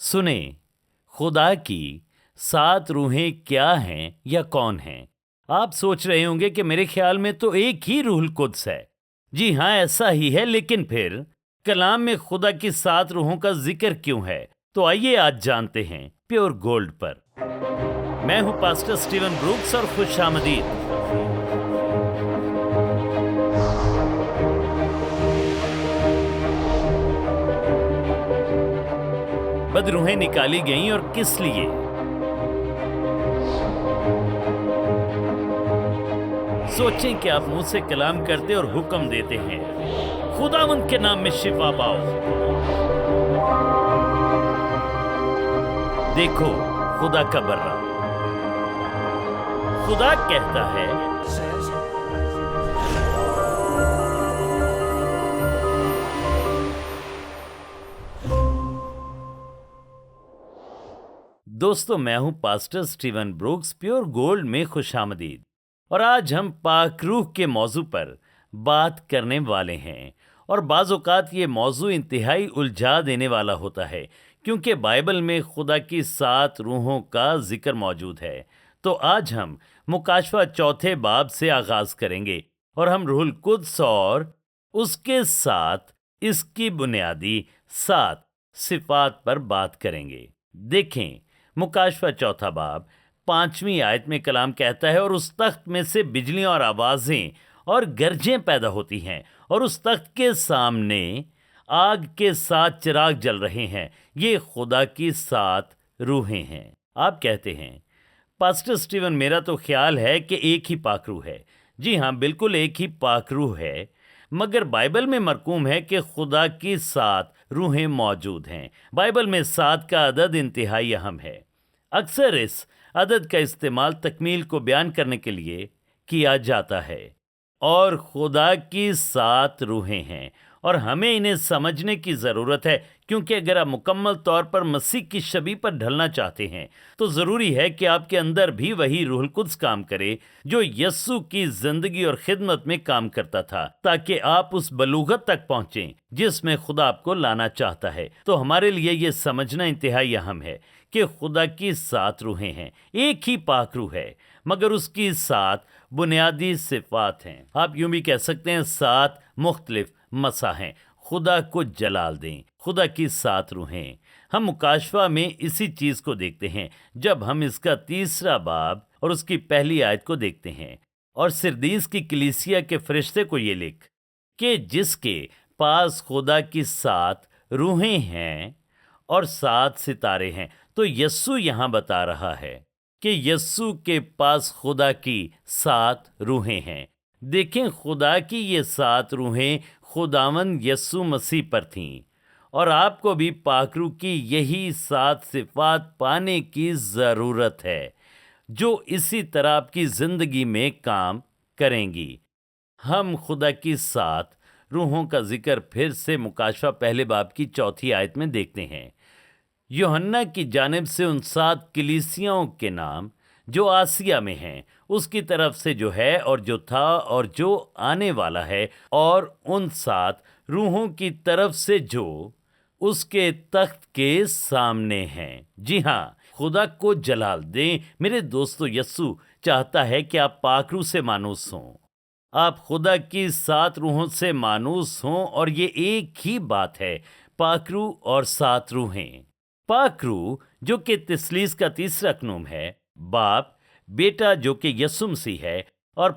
सुने, खुदा की 7 रूहें क्या हैं या कौन हैं? आप सोच रहे होंगे कि मेरे ख्याल में तो एक ही रूहुल कुद्स है। जी हाँ, ऐसा ही है, लेकिन फिर कलाम में खुदा की 7 रूहों का जिक्र क्यों है? तो आइए आज जानते हैं प्योर गोल्ड पर। मैं हूं पास्टर स्टीवन ब्रूक्स और खुश आमदीद। बदरूहें निकाली गईं और किस लिए? सोचें कि आप मुंह से कलाम करते और हुक्म देते हैं, खुदावंद के नाम में शिफा पाओ। देखो, खुदा का बर्रा। खुदा कहता है, दोस्तों, मैं हूं pastor Steven Brooks, pure gold में खुशामदीद। और आज हम पाक रूह के मौजू पर बात करने वाले हैं। और बाज़ औक़ात ये मौजू इंतहाई उलझा देने वाला होता है, क्योंकि बाइबल में खुदा की 7 रूहों का जिक्र मौजूद है। तो आज हम मुकाशवा चौथे बाब से आगाज़ करेंगे और हम रूहुल कुद्स और उसके साथ इसकी बुनियादी 7 सिफात पर बात करेंगे। देखें, मुकाशवा चौथा बाब 5वीं आयत में कलाम कहता है, और उस तख्त में से बिजलियां और आवाजें और गरजें पैदा होती हैं, और उस तख्त के सामने आग के 7 चिराग जल रहे हैं। ये खुदा की 7 रूहें हैं। आप कहते हैं, पास्टर स्टीवन, मेरा तो ख्याल है कि एक ही पाकरू है। जी हाँ, बिल्कुल एक ही पाकरू है, मगर बाइबल में मरकूम है कि खुदा की 7 रूहें मौजूद हैं। बाइबल में 7 का अदद इंतहाई अहम है। अक्सर इस अदद का इस्तेमाल तकमील को बयान करने के लिए किया जाता है। और खुदा की 7 रूहें हैं, और हमें इन्हें समझने की ज़रूरत है, क्योंकि अगर आप मुकम्मल तौर पर मसीह की शबी पर ढलना चाहते हैं तो ज़रूरी है कि आपके अंदर भी वही रूहुल कुद्स काम करे जो यस्सु की ज़िंदगी और खिदमत में काम करता था, ताकि आप उस बलूगत तक पहुँचें जिसमें खुदा आपको लाना चाहता है। तो हमारे लिए ये समझना इंतहाई अहम है कि खुदा की 7 रूहें हैं। एक ही पाक रूह है, मगर उसकी 7 बुनियादी सिफात हैं। आप यूं भी कह सकते हैं 7 मुख्तलिफ मसा हैं। खुदा को जलाल दें, खुदा की 7 रूहें। हम मुकाशवा में इसी चीज को देखते हैं जब हम इसका 3रा बाब और उसकी पहली आयत को देखते हैं। और सिरदीस की कलीसिया के फरिश्ते को ये लिख कि जिसके पास खुदा की 7 रूहें हैं और 7 सितारे हैं। तो यस्सु यहाँ बता रहा है कि यस्सु के पास खुदा की 7 रूहें हैं। देखें, खुदा की ये 7 रूहें खुदावंद यस्सु मसीह पर थीं, और आपको भी पाकरू की यही 7 सिफात पाने की ज़रूरत है, जो इसी तरह आपकी ज़िंदगी में काम करेंगी। हम खुदा की 7 रूहों का जिक्र फिर से मुकाशवा पहले बाब की 4थी आयत में देखते हैं। यूहन्ना की जानिब से उन 7 कलीसियाओं के नाम जो आसिया में हैं, उसकी तरफ से जो है और जो था और जो आने वाला है, और उन 7 रूहों की तरफ से जो उसके तख्त के सामने हैं। जी हाँ, खुदा को जलाल दें। मेरे दोस्तों, यस्सु चाहता है कि आप पाकरू से मानूस हों, आप खुदा की 7 रूहों से मानूस हों, और ये एक ही बात है, पाकरू और 7 रूहें। पाकरू जो कि तिस्लीस का 3रा कनूम है, बाप बेटा जो कि यस्सु मसीह है, और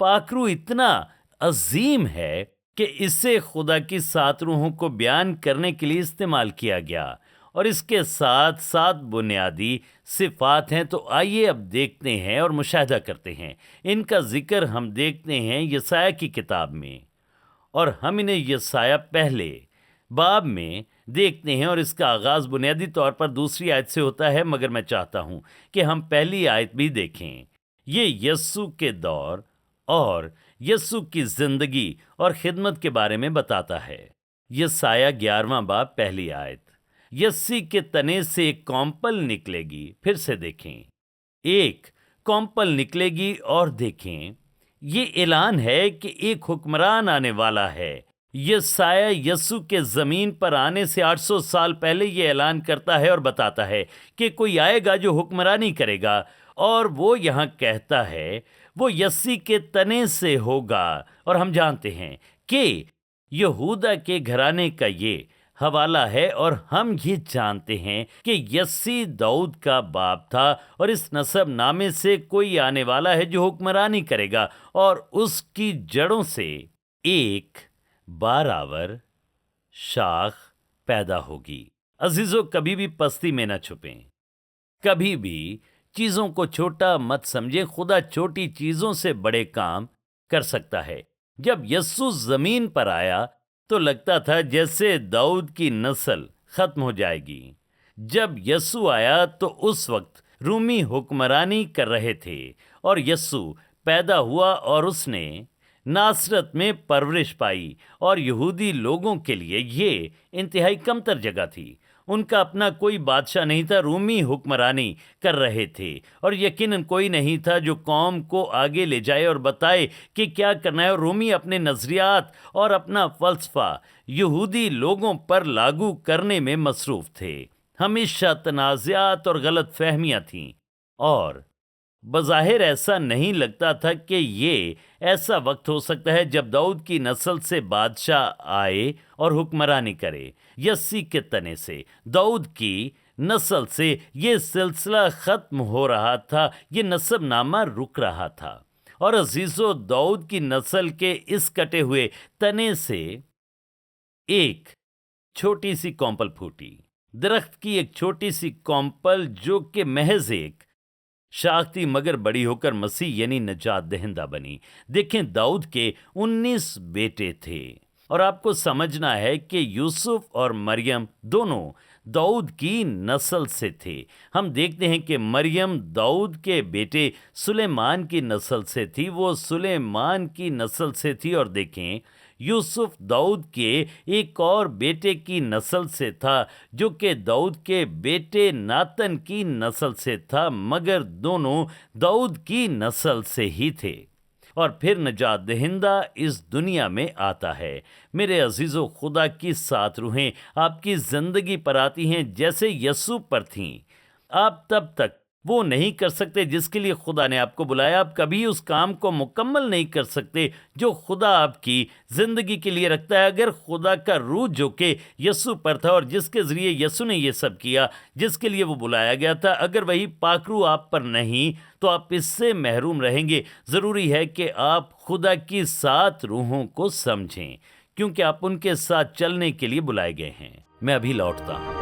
पाकरू इतना अजीम है कि इसे खुदा की 7 रूहों को बयान करने के लिए इस्तेमाल किया गया, और इसके साथ 7 बुनियादी सिफात हैं। तो आइए अब देखते हैं और मुशाहिदा करते हैं। इनका जिक्र हम देखते हैं यसाया की किताब में, और हम इन्हें यसाया पहले बाब में देखते हैं, और इसका आगाज़ बुनियादी तौर पर 2री आयत से होता है, मगर मैं चाहता हूं कि हम पहली आयत भी देखें। ये यस्सु के दौर और यस्सु की ज़िंदगी और खिदमत के बारे में बताता है। यसाया 11वां बाब पहली आयत, यस्सी के तने से एक कौंपल निकलेगी। फिर से देखें, एक कौंपल निकलेगी, और देखें, ये ऐलान है कि एक हुक्मरान आने वाला है यशायाह यीशु के जमीन पर आने से 800 साल पहले ये ऐलान करता है और बताता है कि कोई आएगा जो हुक्मरानी करेगा, और वो यहाँ कहता है वो यस्सी के तने से होगा। और हम जानते हैं कि यहूदा के घराने का ये हवाला है, और हम ये जानते हैं कि यस्सी दाऊद का बाप था, और इस नसब नामे से कोई आने वाला है जो हुक्मरानी करेगा, और उसकी जड़ों से एक बारावर शाख पैदा होगी। अजीजों, कभी भी पस्ती में न छुपें, कभी भी चीजों को छोटा मत समझें। खुदा छोटी चीजों से बड़े काम कर सकता है। जब यस्सु जमीन पर आया तो लगता था जैसे दाऊद की नस्ल खत्म हो जाएगी। जब यस्सु आया तो उस वक्त रूमी हुक्मरानी कर रहे थे, और यस्सु पैदा हुआ और उसने नासरत में परवरिश पाई, और यहूदी लोगों के लिए ये इंतहाई कमतर जगह थी। उनका अपना कोई बादशाह नहीं था, रूमी हुक्मरानी कर रहे थे, और यकीनन कोई नहीं था जो कौम को आगे ले जाए और बताए कि क्या करना है। और रूमी अपने नजरियात और अपना फलसफा यहूदी लोगों पर लागू करने में मसरूफ थे। हमेशा तनाज़ात और गलत फहमियाँ थीं, और बज़ाहिर ऐसा नहीं लगता था कि ये ऐसा वक्त हो सकता है जब दाऊद की नस्ल से बादशाह आए और हुक्मरानी करे। यस्सी के तने से, दाऊद की नस्ल से ये सिलसिला ख़त्म हो रहा था, ये नसबनामा रुक रहा था। और अजीज़ो, दाऊद की नस्ल के इस कटे हुए तने से एक छोटी सी कौंपल फूटी। दरख्त की एक छोटी सी कौंपल जो कि महज एक शाख थी, मगर बड़ी होकर मसीह यानी नजात दहिंदा बनी। देखें, दाऊद के 19 बेटे थे, और आपको समझना है कि यूसुफ और मरियम दोनों दाऊद की नस्ल से थे। हम देखते हैं कि मरियम दाऊद के बेटे सुलेमान की नस्ल से थी, वो सुलेमान की नस्ल से थी। और देखें, यूसुफ दाऊद के एक और बेटे की नस्ल से था जो कि दाऊद के बेटे नातन की नस्ल से था, मगर दोनों दाऊद की नस्ल से ही थे। और फिर नजात दहिंदा इस दुनिया में आता है। मेरे अजीज़ों, खुदा की 7 रूहें आपकी ज़िंदगी पर आती हैं जैसे यस्सु पर थीं। आप तब तक वो नहीं कर सकते जिसके लिए खुदा ने आपको बुलाया। आप कभी उस काम को मुकम्मल नहीं कर सकते जो खुदा आपकी ज़िंदगी के लिए रखता है। अगर खुदा का रूह जो कि यस्सु पर था और जिसके ज़रिए यस्सु ने ये सब किया जिसके लिए वो बुलाया गया था, अगर वही पाकरू आप पर नहीं तो आप इससे महरूम रहेंगे। ज़रूरी है कि आप खुदा की 7 रूहों को समझें, क्योंकि आप उनके साथ चलने के लिए बुलाए गए हैं। मैं अभी लौटता हूँ।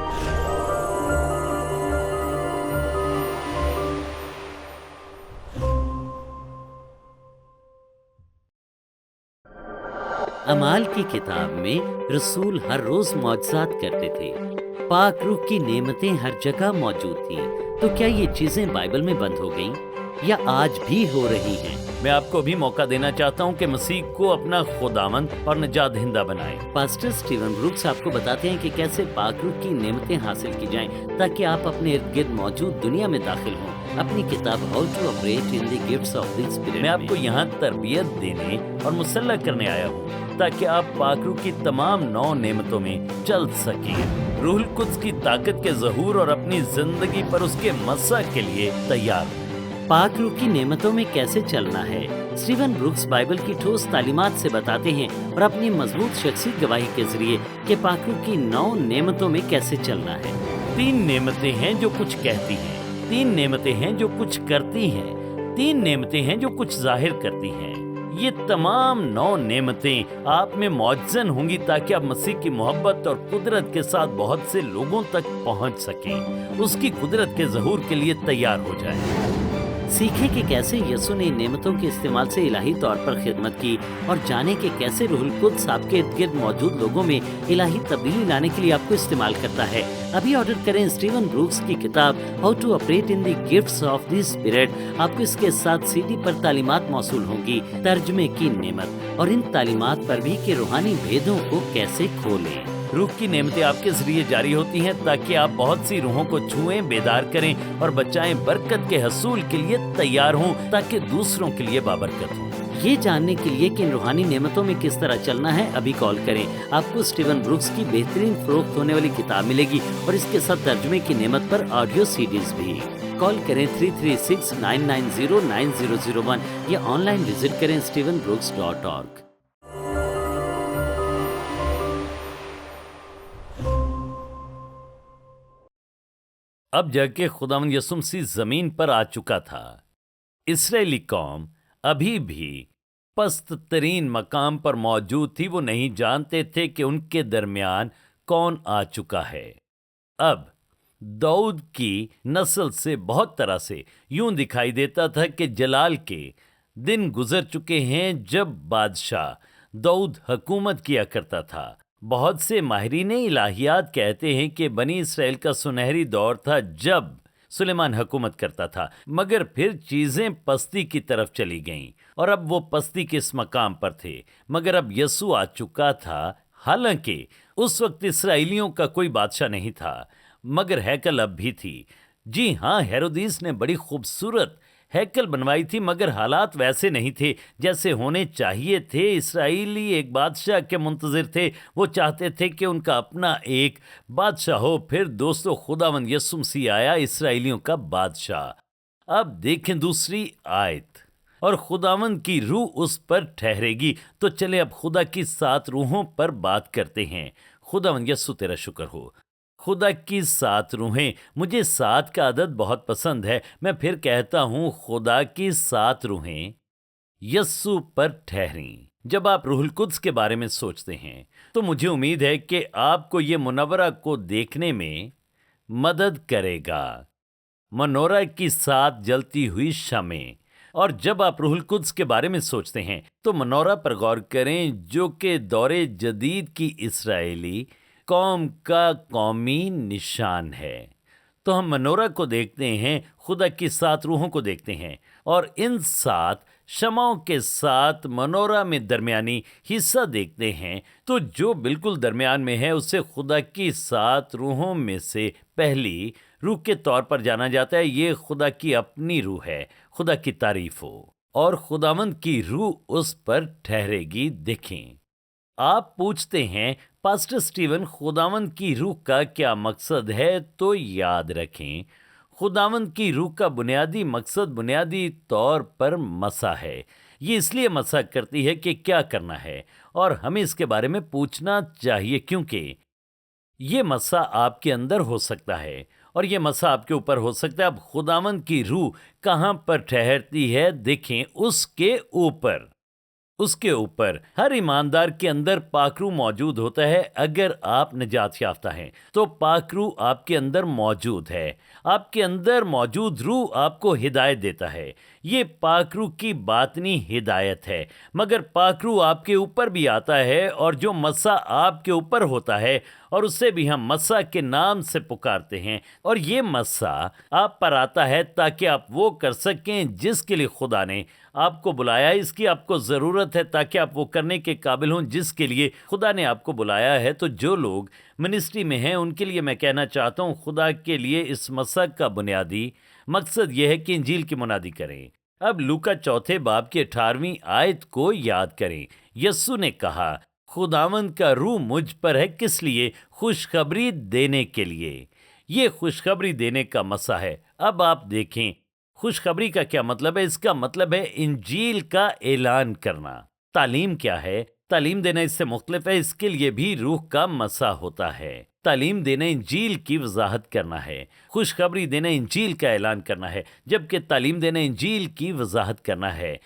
अमाल की किताब में रसूल हर रोज मौजज़ात करते थे। पाक रूह की नेमतें हर जगह मौजूद थीं। तो क्या ये चीजें बाइबल में बंद हो गईं या आज भी हो रही हैं? मैं आपको भी मौका देना चाहता हूं कि मसीह को अपना खुदावंद और निजात दहिंदा बनाएं। पास्टर स्टीवन ब्रूक्स आपको बताते हैं कि कैसे पाक रूह की नेमतें हासिल की जाएं ताकि आप अपने इर्द गिर्द मौजूद दुनिया में दाखिल हों। अपनी किताब how to operate in the gifts of the spirit मैं आपको यहाँ तरबियत देने और मुसल्ला करने आया हूँ ताकि आप पाक रूह की तमाम 9 नेमतों में चल सकें। रूहुल कुद्स की ताकत के ज़हूर और अपनी जिंदगी पर उसके मस्सा के लिए तैयार हो। पाक रूह की नेमतों में कैसे चलना है, स्टीवन ब्रूक्स बाइबल की ठोस तालीमात से बताते हैं और अपनी मजबूत शख्सी गवाही के जरिए कि पाक रूह की 9 नेमतों में कैसे चलना है। 3 नेमतें हैं जो कुछ कहती हैं, 3 नेमतें हैं जो कुछ करती हैं, 3 नेमतें हैं जो कुछ जाहिर करती हैं। ये तमाम 9 नेमतें आप में मौजज़न होंगी ताकि आप मसीह की मोहब्बत और कुदरत के साथ बहुत से लोगों तक पहुंच सकें, उसकी कुदरत के ज़हूर के लिए तैयार हो जाएं। सीखें कि कैसे यीशु ने इन नेमतों के इस्तेमाल से इलाही तौर पर खिदमत की और जाने कि कैसे रूहुल कुद्स आपके इर्द गिर्द मौजूद लोगों में इलाही तब्दीली लाने के लिए आपको इस्तेमाल करता है। अभी ऑर्डर करें स्टीवन ब्रूक्स की किताब how to operate in the gifts of the spirit. आपको इसके साथ सीडी पर तालीमात मौसूल होंगी, तर्जमे की नेमत और इन तालीमात पर भी कि रूहानी भेदों को कैसे खोलें। रूह की नेमतें आपके जरिए जारी होती हैं ताकि आप बहुत सी रूहों को छुएं, बेदार करें और बचाएं, बरकत के हसूल के लिए तैयार हों ताकि दूसरों के लिए बाबरकत हों। یہ جاننے کے لیے کہ ان روحانی نعمتوں میں کس طرح چلنا ہے ابھی کال کریں. آپ کو اسٹیون بروکس کی بہترین فروخت ہونے والی کتاب ملے گی اور اس کے ساتھ ترجمے کی نعمت پر آڈیو CDs بھی. کال کریں 336-990-9001 یا آن لائن وزٹ کریں stevenbrooks.org. اب جا کے خداوند یسوع مسیح زمین پر آ چکا تھا. اسرائیلی قوم ابھی بھی پست ترین مقام پر موجود تھی. وہ نہیں جانتے تھے کہ ان کے درمیان کون آ چکا ہے. اب داؤد کی نسل سے بہت طرح سے یوں دکھائی دیتا تھا کہ جلال کے دن گزر چکے ہیں جب بادشاہ داؤد حکومت کیا کرتا تھا. بہت سے ماہرین الہیات کہتے ہیں کہ بنی اسرائیل کا سنہری دور تھا جب سلیمان حکومت کرتا تھا، مگر پھر چیزیں پستی کی طرف چلی گئیں اور اب وہ پستی کے اس مقام پر تھے. مگر اب یسوع آ چکا تھا. حالانکہ اس وقت اسرائیلیوں کا کوئی بادشاہ نہیں تھا، مگر ہیکل اب بھی تھی. جی ہاں، ہیرودیس نے بڑی خوبصورت ہیکل بنوائی تھی، مگر حالات ویسے نہیں تھے جیسے ہونے چاہیے تھے. اسرائیلی ایک بادشاہ کے منتظر تھے. وہ چاہتے تھے کہ ان کا اپنا ایک بادشاہ ہو. پھر دوستو، خداوند یسوع مسیح آیا، اسرائیلیوں کا بادشاہ. اب دیکھیں دوسری آیت. اور خداوند کی روح اس پر ٹھہرے گی. تو چلے اب خدا کی 7 روحوں پر بات کرتے ہیں. خداوند یسوع تیرا شکر ہو. خدا کی 7 روحیں. مجھے 7 کا عدد بہت پسند ہے. میں پھر کہتا ہوں، خدا کی 7 روحیں یسوع پر ٹھہریں. جب آپ روح القدس کے بارے میں سوچتے ہیں تو مجھے امید ہے کہ آپ کو یہ منورہ کو دیکھنے میں مدد کرے گا. منورہ کی 7 جلتی ہوئی شمعیں. اور جب آپ روح القدس کے بارے میں سوچتے ہیں تو منورہ پر غور کریں، جو کہ دور جدید کی اسرائیلی قوم کا قومی نشان ہے. تو ہم منورہ کو دیکھتے ہیں، خدا کی 7 روحوں کو دیکھتے ہیں، اور ان 7 شمعوں کے ساتھ منورہ میں درمیانی حصہ دیکھتے ہیں. تو جو بالکل درمیان میں ہے اسے خدا کی 7 روحوں میں سے پہلی روح کے طور پر جانا جاتا ہے. یہ خدا کی اپنی روح ہے. خدا کی تعریف ہو. اور خداوند کی روح اس پر ٹھہرے گی. دیکھیں، آپ پوچھتے ہیں پاسٹر اسٹیون، خداوند کی روح کا کیا مقصد ہے؟ تو یاد رکھیں، خداوند کی روح کا بنیادی مقصد بنیادی طور پر مسح ہے. یہ اس لیے مسح کرتی ہے کہ کیا کرنا ہے، اور ہمیں اس کے بارے میں پوچھنا چاہیے، کیونکہ یہ مسح آپ کے اندر ہو سکتا ہے اور یہ مسح آپ کے اوپر ہو سکتا ہے. اب خداوند کی روح کہاں پر ٹھہرتی ہے؟ دیکھیں، اس کے اوپر ہر ایماندار کے اندر پاک روح موجود ہوتا ہے. اگر آپ نجات یافتہ ہیں تو پاک روح آپ کے اندر موجود ہے. آپ کے اندر موجود روح آپ کو ہدایت دیتا ہے. یہ پاک روح کی باطنی ہدایت ہے. مگر پاک روح آپ کے اوپر بھی آتا ہے، اور جو مسح آپ کے اوپر ہوتا ہے، اور اسے بھی ہم مسح کے نام سے پکارتے ہیں. اور یہ مسح آپ پر آتا ہے تاکہ آپ وہ کر سکیں جس کے لیے خدا نے آپ کو بلایا. اس کی آپ کو ضرورت ہے تاکہ آپ وہ کرنے کے قابل ہوں جس کے لیے خدا نے آپ کو بلایا ہے. تو جو لوگ منسٹری میں ہیں ان کے لیے میں کہنا چاہتا ہوں، خدا کے لیے اس مسح کا بنیادی مقصد یہ ہے کہ انجیل کی منادی کریں. اب لوکا 4 باب کی 18ویں آیت کو یاد کریں. یسوع نے کہا، خداوند کا روح مجھ پر ہے. کس لیے؟ خوشخبری دینے کے لیے. یہ خوشخبری دینے کا مسح ہے. اب آپ دیکھیں، خوشخبری کا کیا مطلب ہے؟ اس کا مطلب ہے انجیل کا اعلان کرنا. تعلیم کیا ہے؟ تعلیم دینا اس سے مختلف ہے. اس کے لیے بھی روح کا مسح ہوتا ہے. تعلیم دینا انجیل کی وضاحت کرنا ہے. خوشخبری دینا انجیل کا اعلان کرنا ہے، جبکہ تعلیم دینا انجیل کی وضاحت کرنا ہے.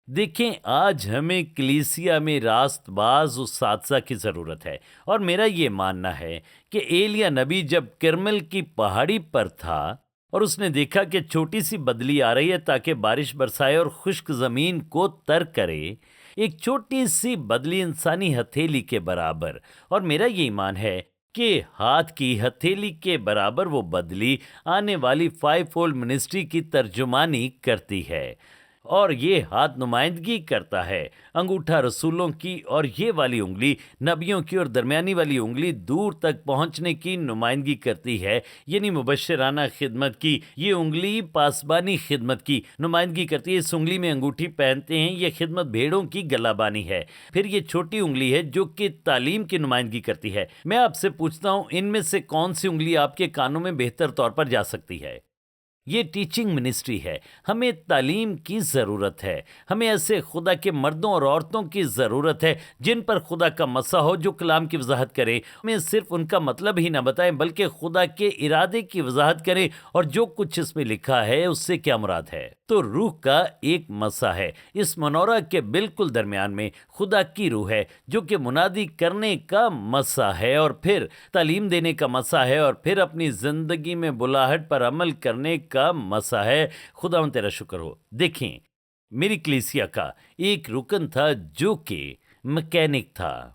دیکھیں، آج ہمیں کلیسیا میں راست باز اساتذہ کی ضرورت ہے. اور میرا یہ ماننا ہے کہ ایلیا نبی جب کرمل کی پہاڑی پر تھا اور اس نے دیکھا کہ چھوٹی سی بدلی آ رہی ہے تاکہ بارش برسائے اور خشک زمین کو تر کرے، ایک چھوٹی سی بدلی انسانی ہتھیلی کے برابر، اور میرا یہ ایمان ہے کہ ہاتھ کی ہتھیلی کے برابر وہ بدلی آنے والی 5 فولڈ منسٹری کی ترجمانی کرتی ہے. اور یہ ہاتھ نمائندگی کرتا ہے انگوٹھا رسولوں کی اور یہ والی انگلی نبیوں کی اور درمیانی والی انگلی دور تک پہنچنے کی نمائندگی کرتی ہے، یعنی مبشرانہ خدمت کی۔ یہ انگلی پاسبانی خدمت کی نمائندگی کرتی ہے۔ اس انگلی میں انگوٹھی پہنتے ہیں، یہ خدمت بھیڑوں کی گلہ بانی ہے۔ پھر یہ چھوٹی انگلی ہے جو کہ تعلیم کی نمائندگی کرتی ہے۔ میں آپ سے پوچھتا ہوں، ان میں سے کون سی انگلی آپ کے کانوں میں بہتر طور پر جا سکتی ہے؟ یہ ٹیچنگ منسٹری ہے۔ ہمیں تعلیم کی ضرورت ہے۔ ہمیں ایسے خدا کے مردوں اور عورتوں کی ضرورت ہے جن پر خدا کا مسا ہو، جو کلام کی وضاحت کریں، ہمیں صرف ان کا مطلب ہی نہ بتائیں بلکہ خدا کے ارادے کی وضاحت کریں اور جو کچھ اس میں لکھا ہے اس سے کیا مراد ہے۔ تو روح کا ایک مسا ہے۔ اس منورہ کے بالکل درمیان میں خدا کی روح ہے جو کہ منادی کرنے کا مسا ہے، اور پھر تعلیم دینے کا مسا ہے، اور پھر اپنی زندگی میں بلاہٹ پر عمل کرنے کا مسا ہے۔ خداوند تیرا شکر ہو۔ دیکھیں، میری کلیسیا کا ایک رکن تھا جو کہ مکینک تھا،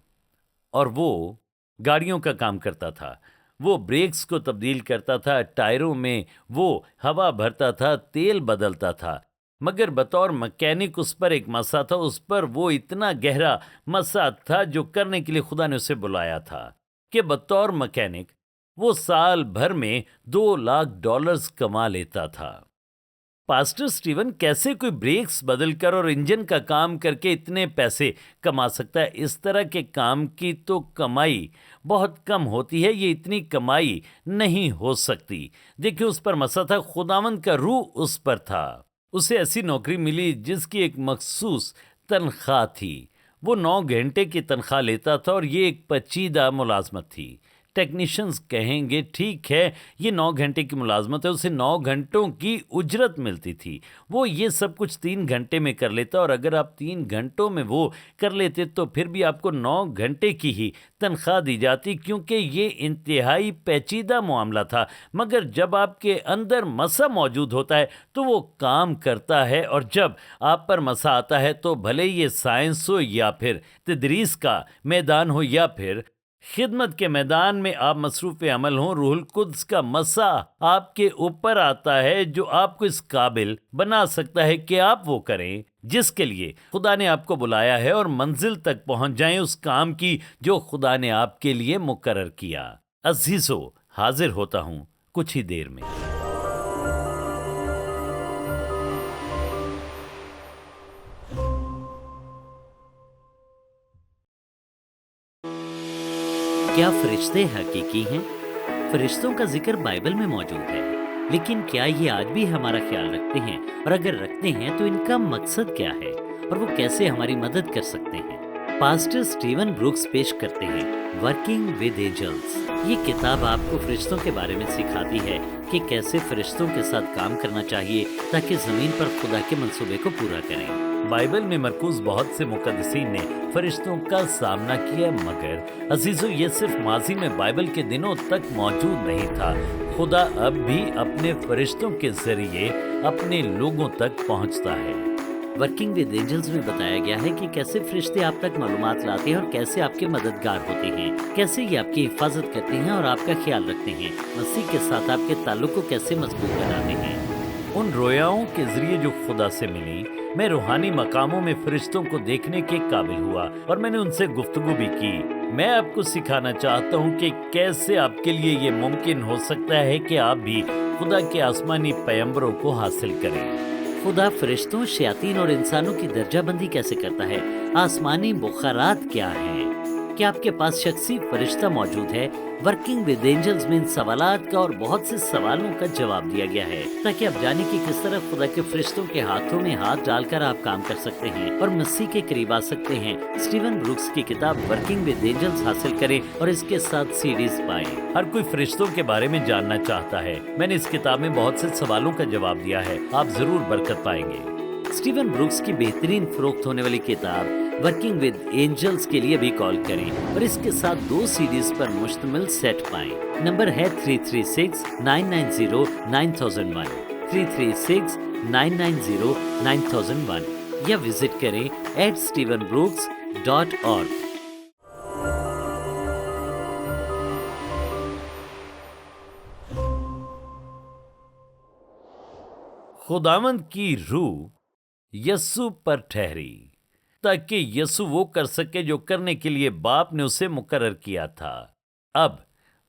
اور وہ گاڑیوں کا کام کرتا تھا۔ وہ بریکس کو تبدیل کرتا تھا، ٹائروں میں وہ ہوا بھرتا تھا، تیل بدلتا تھا، مگر بطور مکینک اس پر ایک مسا تھا۔ اس پر وہ اتنا گہرا مسا تھا جو کرنے کے لیے خدا نے اسے بلایا تھا کہ بطور مکینک وہ سال بھر میں $2 لاکھ کما لیتا تھا۔ پاسٹر سٹیون کیسے کوئی بریکس بدل کر اور انجن کا کام کر کے اتنے پیسے کما سکتا ہے؟ اس طرح کے کام کی تو کمائی بہت کم ہوتی ہے، یہ اتنی کمائی نہیں ہو سکتی۔ دیکھیں، اس پر مسا تھا، خداوند کا روح اس پر تھا۔ اسے ایسی نوکری ملی جس کی ایک مخصوص تنخواہ تھی۔ وہ 9 گھنٹے کی تنخواہ لیتا تھا اور یہ ایک پیچیدہ ملازمت تھی۔ ٹیکنیشنز کہیں گے ٹھیک ہے یہ 9 گھنٹے کی ملازمت ہے، اسے 9 گھنٹوں کی اجرت ملتی تھی۔ وہ یہ سب کچھ 3 گھنٹے میں کر لیتا، اور اگر آپ 3 گھنٹوں میں وہ کر لیتے تو پھر بھی آپ کو 9 گھنٹے کی ہی تنخواہ دی جاتی، کیونکہ یہ انتہائی پیچیدہ معاملہ تھا۔ مگر جب آپ کے اندر مسا موجود ہوتا ہے تو وہ کام کرتا ہے، اور جب آپ پر مسا آتا ہے تو بھلے یہ سائنس ہو یا پھر تدریس کا میدان ہو یا پھر خدمت کے میدان میں آپ مصروف عمل ہوں، روح القدس کا مسا آپ کے اوپر آتا ہے جو آپ کو اس قابل بنا سکتا ہے کہ آپ وہ کریں جس کے لیے خدا نے آپ کو بلایا ہے، اور منزل تک پہنچ جائیں اس کام کی جو خدا نے آپ کے لیے مقرر کیا۔ عزیزو، حاضر ہوتا ہوں کچھ ہی دیر میں۔ کیا فرشتے حقیقی ہیں؟ فرشتوں کا ذکر بائبل میں موجود ہے، لیکن کیا یہ آج بھی ہمارا خیال رکھتے ہیں؟ اور اگر رکھتے ہیں تو ان کا مقصد کیا ہے اور وہ کیسے ہماری مدد کر سکتے ہیں؟ پاسٹر سٹیون بروکس پیش کرتے ہیں ورکنگ ود اینجلز۔ یہ کتاب آپ کو فرشتوں کے بارے میں سکھاتی ہے کہ کیسے فرشتوں کے ساتھ کام کرنا چاہیے تاکہ زمین پر خدا کے منصوبے کو پورا کریں۔ بائبل میں مرکوز بہت سے مقدسین نے فرشتوں کا سامنا کیا، مگر عزیزو یہ صرف ماضی میں بائبل کے دنوں تک موجود نہیں تھا۔ خدا اب بھی اپنے فرشتوں کے ذریعے اپنے لوگوں تک پہنچتا ہے۔ ورکنگ ود اینجلز میں بتایا گیا ہے کہ کیسے فرشتے آپ تک معلومات لاتے ہیں اور کیسے آپ کے مددگار ہوتے ہیں، کیسے یہ آپ کی حفاظت کرتے ہیں اور آپ کا خیال رکھتے ہیں، مسیح کے ساتھ آپ کے تعلق کو کیسے مضبوط بناتے ہیں۔ ان رویاؤں کے ذریعے جو خدا سے ملی، میں روحانی مقاموں میں فرشتوں کو دیکھنے کے قابل ہوا، اور میں نے ان سے گفتگو بھی کی۔ میں آپ کو سکھانا چاہتا ہوں کہ کیسے آپ کے لیے یہ ممکن ہو سکتا ہے کہ آپ بھی خدا کے آسمانی پیغمبروں کو حاصل کریں۔ خدا فرشتوں، شیاطین اور انسانوں کی درجہ بندی کیسے کرتا ہے؟ آسمانی بخارات کیا ہیں؟ کیا آپ کے پاس شخصی فرشتہ موجود ہے؟ ورکنگ ود اینجلز میں ان سوالات کا اور بہت سے سوالوں کا جواب دیا گیا ہے تاکہ آپ جانیں کہ کس طرح خدا کے فرشتوں کے ہاتھوں میں ہاتھ ڈال کر آپ کام کر سکتے ہیں اور مسیح کے قریب آ سکتے ہیں۔ سٹیون بروکس کی کتاب ورکنگ ود اینجلز حاصل کریں اور اس کے ساتھ سیڈیز پائیں۔ ہر کوئی فرشتوں کے بارے میں جاننا چاہتا ہے۔ میں نے اس کتاب میں بہت سے سوالوں کا جواب دیا ہے، آپ ضرور برکت پائیں گے۔ سٹیون بروکس کی بہترین فروخت ہونے والی کتاب ورکنگ ود اینجلز کے لیے بھی کال کریں اور اس کے ساتھ 2 سیڈیز پر مشتمل سیٹ پائیں۔ نمبر ہے 336-990-9001 336-990-9001 یا وزٹ کریں @stevenbrooks.org۔ خداوند کی روح यस्सु पर ठहरी, ताकि यस्सु वो कर सके जो करने के लिए बाप ने उसे मुकर्रर किया था। अब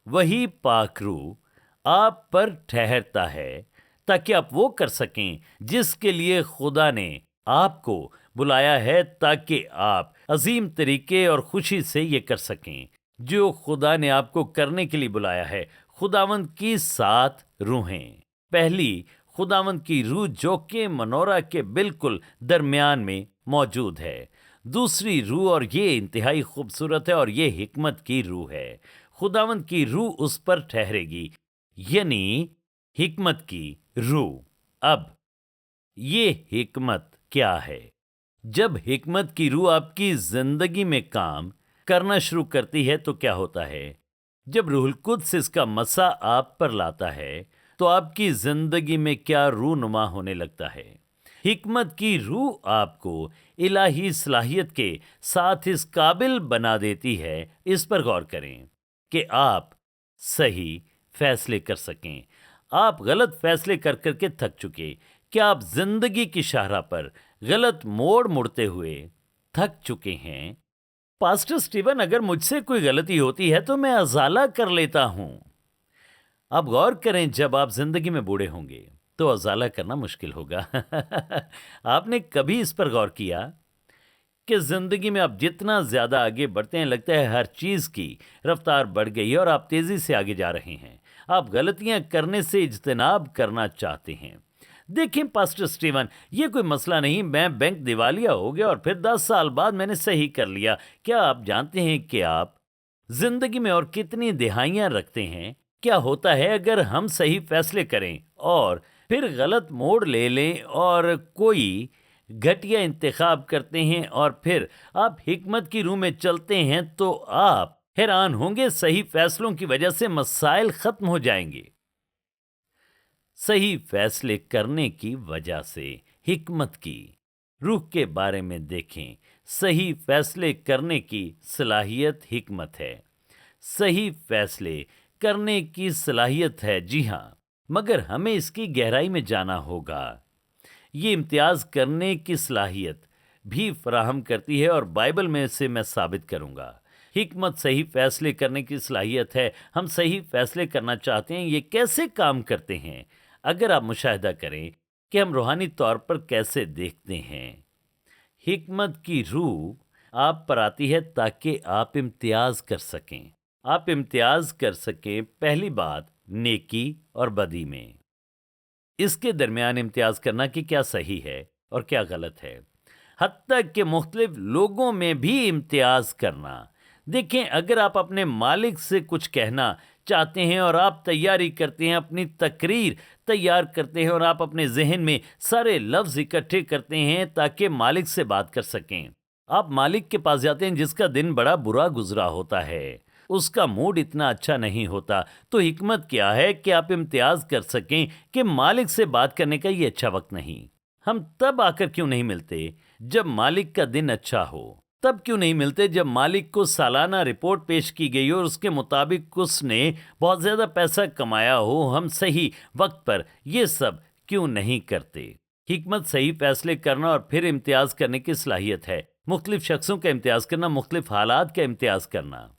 वही पाक रूह आप पर ठहरता है ताकि आप वो कर सकें जिसके लिए खुदा ने आपको बुलाया है, ताकि आप अजीम तरीके और खुशी से ये कर सकें जो खुदा ने आपको करने के लिए बुलाया है। खुदावंद की 7 रूहें। पहली, खुदावंद की रूह जो कि मनोरा के बिल्कुल दरमियान में मौजूद है। दूसरी रूह, और ये इंतहाई खूबसूरत है, और ये हिकमत की रूह है। खुदावंद की रूह उस पर ठहरेगी, यानी हिकमत की रूह। अब ये हिकमत क्या है? जब हिकमत की रूह आपकी जिंदगी में काम करना शुरू करती है तो क्या होता है? जब रूहुल कुद्स इसका मसा आप पर लाता है तो आपकी जिंदगी में क्या रूनुमा होने लगता है। हिकमत की रूह आपको इलाही सलाहियत के साथ इस काबिल बना देती है, इस पर गौर करें, कि आप सही फैसले कर सकें। आप गलत फैसले कर करके थक चुके। क्या आप जिंदगी की शाहराह पर गलत मोड़ मुड़ते हुए थक चुके हैं? पास्टर स्टीवन, अगर मुझसे कोई गलती होती है तो मैं अजाला कर लेता हूं। आप गौर करें, जब आप जिंदगी में बूढ़े होंगे तो अजाला करना मुश्किल होगा। आपने कभी इस पर गौर किया कि जिंदगी में आप जितना ज्यादा आगे बढ़ते हैं, लगता है हर चीज की रफ्तार बढ़ गई है और आप तेजी से आगे जा रहे हैं। आप गलतियां करने से इज्तनाब करना चाहते हैं। देखें पास्टर स्टीवन, ये कोई मसला नहीं, मैं बैंक दिवालिया हो गया और फिर 10 साल बाद मैंने सही कर लिया। क्या आप जानते हैं कि आप जिंदगी में और कितनी दिहाइयां रखते हैं? क्या होता है अगर हम सही फैसले करें और फिर गलत मोड़ ले लें और कोई घटिया इंतखाब करते हैं और फिर आप हिकमत की रूह में चलते हैं तो आप हैरान होंगे, सही फैसलों की वजह से मसाइल खत्म हो जाएंगे। सही फैसले करने की वजह से हिकमत की रूह के बारे में देखें। सही फैसले करने की सलाहियत हिकमत है। सही फैसले करने की सलाहियत है, जी हाँ, मगर हमें इसकी गहराई में जाना होगा। ये इम्तियाज करने की सलाहियत भी फराहम करती है और बाइबल में से मैं साबित करूंगा। हिकमत सही फैसले करने की सलाहियत है। हम सही फैसले करना चाहते हैं, ये कैसे काम करते हैं? अगर आप मुशाहिदा करें कि हम रूहानी तौर पर कैसे देखते हैं। हिकमत की रूह आप पर आती है ताकि आप इम्तियाज कर सकें। आप इम्तियाज कर सकें, पहली बात, नेकी और बदी में। इसके दरमियान इम्तियाज करना कि क्या सही है और क्या गलत है, हत्ता कि मुख्तलिफ लोगों में भी इम्तियाज करना। देखें, अगर आप अपने मालिक से कुछ कहना चाहते हैं और आप तैयारी करते हैं, अपनी तकरीर तैयार करते हैं और आप अपने जहन में सारे लफ्ज इकट्ठे करते हैं ताकि मालिक से बात कर सकें। आप मालिक के पास जाते हैं जिसका दिन बड़ा बुरा गुजरा होता है, उसका मूड इतना अच्छा नहीं होता, तो हिकमत क्या है कि आप इम्तियाज कर सकें कि मालिक से बात करने का ये अच्छा वक्त नहीं। हम तब आकर क्यों नहीं मिलते जब मालिक का दिन अच्छा हो? तब क्यों नहीं मिलते जब मालिक को सालाना रिपोर्ट पेश की गई हो और उसके मुताबिक उसने बहुत ज़्यादा पैसा कमाया हो? हम सही वक्त पर ये सब क्यों नहीं करते? हिकमत सही फैसले करना और फिर इम्तियाज करने की सलाहियत है। मुख्तलिफ शख्सों का इम्तियाज करना, मुख्तलिफ हालात का इम्तियाज करना।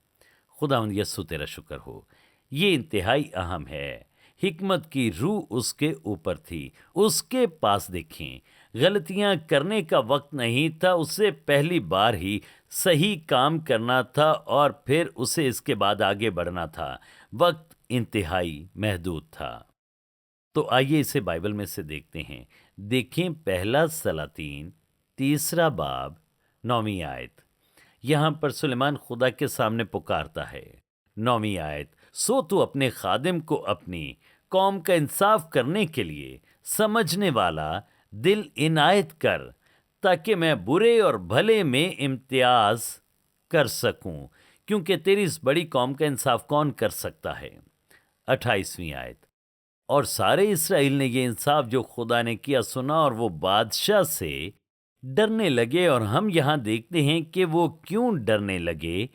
खुदावंद यस्सु तेरा शुक्र हो, ये इंतहाई अहम है। हिकमत की रूह उसके ऊपर थी, उसके पास देखें। गलतियां करने का वक्त नहीं था, उसे पहली बार ही सही काम करना था और फिर उसे इसके बाद आगे बढ़ना था। वक्त इंतहाई महदूद था। तो आइए इसे बाइबल में से देखते हैं। देखें, पहला सलातीन 3 बाब 9वीं आयत। यहाँ पर सुलेमान खुदा के सामने पुकारता है। 9वीं आयत, सो तू अपने खादिम को अपनी कौम का इंसाफ करने के लिए समझने वाला दिल इनायत कर, ताकि मैं बुरे और भले में इम्तियाज कर सकूं, क्योंकि तेरी इस बड़ी कौम का इंसाफ कौन कर सकता है। 28वीं आयत, और सारे इसराइल ने ये इंसाफ जो खुदा ने किया सुना और वो बादशाह से डरने लगे। और हम यहाँ देखते हैं कि वो क्यों डरने लगे,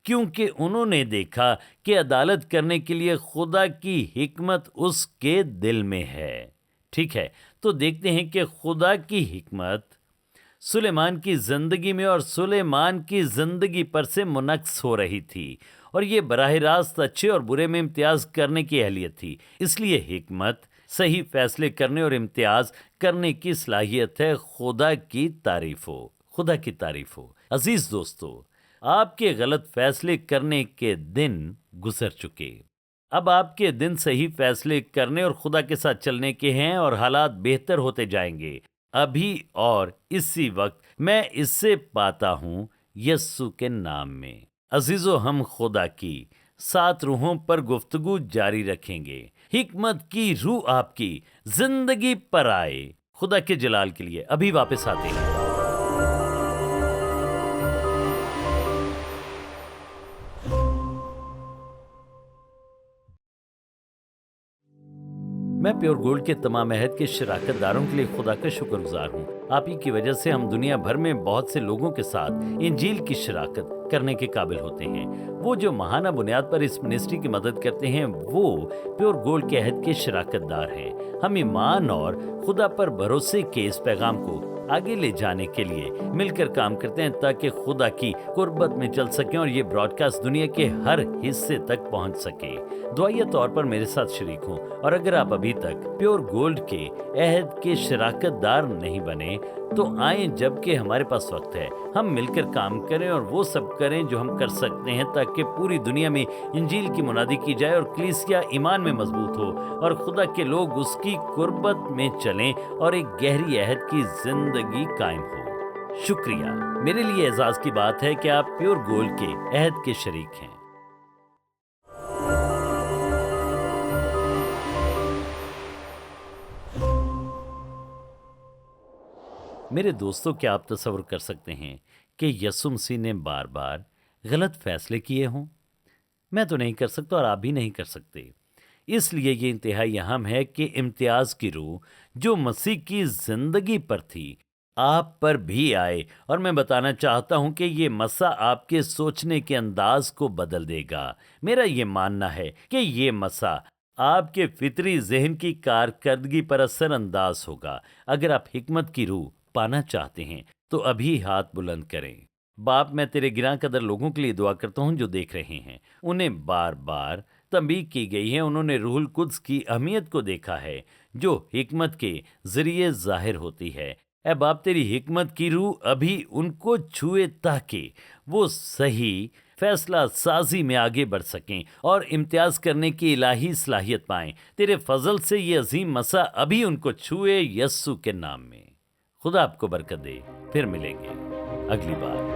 क्योंकि उन्होंने देखा कि अदालत करने के लिए खुदा की हिकमत उसके दिल में है। ٹھیک ہے، تو دیکھتے ہیں کہ خدا کی حکمت سلیمان کی زندگی میں اور سلیمان کی زندگی پر سے منعکس ہو رہی تھی، اور یہ براہ راست اچھے اور برے میں امتیاز کرنے کی اہلیت تھی۔ اس لیے حکمت صحیح فیصلے کرنے اور امتیاز کرنے کی صلاحیت ہے۔ خدا کی تعریف ہو، خدا کی تعریف ہو۔ عزیز دوستو، آپ کے غلط فیصلے کرنے کے دن گزر چکے، اب آپ کے دن صحیح فیصلے کرنے اور خدا کے ساتھ چلنے کے ہیں، اور حالات بہتر ہوتے جائیں گے۔ ابھی اور اسی وقت میں اس سے پاتا ہوں یسوع کے نام میں۔ عزیزو، ہم خدا کی 7 روحوں پر گفتگو جاری رکھیں گے۔ حکمت کی روح آپ کی زندگی پر آئے۔ خدا کے جلال کے لیے ابھی واپس آتے ہیں۔ میں پیور گولڈ کے تمام عہد کے شراکت داروں کے لیے خدا کا شکر گزار ہوں۔ آپ ہی کی وجہ سے ہم دنیا بھر میں بہت سے لوگوں کے ساتھ انجیل کی شراکت کرنے کے قابل ہوتے ہیں۔ وہ جو ماہانہ بنیاد پر اس منسٹری کی مدد کرتے ہیں وہ پیور گولڈ کے عہد کے شراکت دار ہیں۔ ہم ایمان اور خدا پر بھروسے کے اس پیغام کو آگے لے جانے کے لیے مل کر کام کرتے ہیں تاکہ خدا کی قربت میں چل سکیں اور یہ براڈ کاسٹ دنیا کے ہر حصے تک پہنچ سکے۔ دعائیہ طور پر میرے ساتھ شریک ہوں، اور اگر آپ ابھی تک پیور گولڈ کے عہد کے شراکت دار نہیں بنے تو آئیں، جبکہ ہمارے پاس وقت ہے، ہم مل کر کام کریں اور وہ سب کریں جو ہم کر سکتے ہیں تاکہ پوری دنیا میں انجیل کی منادی کی جائے اور کلیسیا ایمان میں مضبوط ہو اور خدا کے لوگ اس کی قربت میں چلیں اور ایک گہری عہد کی زندگی قائم ہو۔ شکریہ، میرے لیے اعزاز کی بات ہے کہ آپ پیور گولڈ کے عہد کے شریک ہیں۔ میرے دوستو، کیا آپ تصور کر سکتے ہیں کہ یسوع مسیح نے بار بار غلط فیصلے کیے ہوں؟ میں تو نہیں کر سکتا اور آپ بھی نہیں کر سکتے۔ اس لیے یہ انتہائی اہم ہے کہ امتیاز کی روح جو مسیح کی زندگی پر تھی آپ پر بھی آئے، اور میں بتانا چاہتا ہوں کہ یہ مسا آپ کے سوچنے کے انداز کو بدل دے گا۔ میرا یہ ماننا ہے کہ یہ مسا آپ کے فطری ذہن کی کارکردگی پر اثر انداز ہوگا۔ اگر آپ حکمت کی روح پانا چاہتے ہیں تو ابھی ہاتھ بلند کریں۔ باپ، میں تیرے گراں قدر لوگوں کے لیے دعا کرتا ہوں جو دیکھ رہے ہیں، انہیں بار بار تنبیہ کی گئی ہے، انہوں نے روح القدس کی اہمیت کو دیکھا ہے جو حکمت کے ذریعے ظاہر ہوتی ہے۔ اے باپ، تیری حکمت کی روح ابھی ان کو چھوئے تاکہ وہ صحیح فیصلہ سازی میں آگے بڑھ سکیں اور امتیاز کرنے کی الہی صلاحیت پائیں۔ تیرے فضل سے یہ عظیم مسا ابھی ان کو چھوئے، یسوع کے نام میں۔ خدا آپ کو برکت دے، پھر ملیں گے اگلی بار۔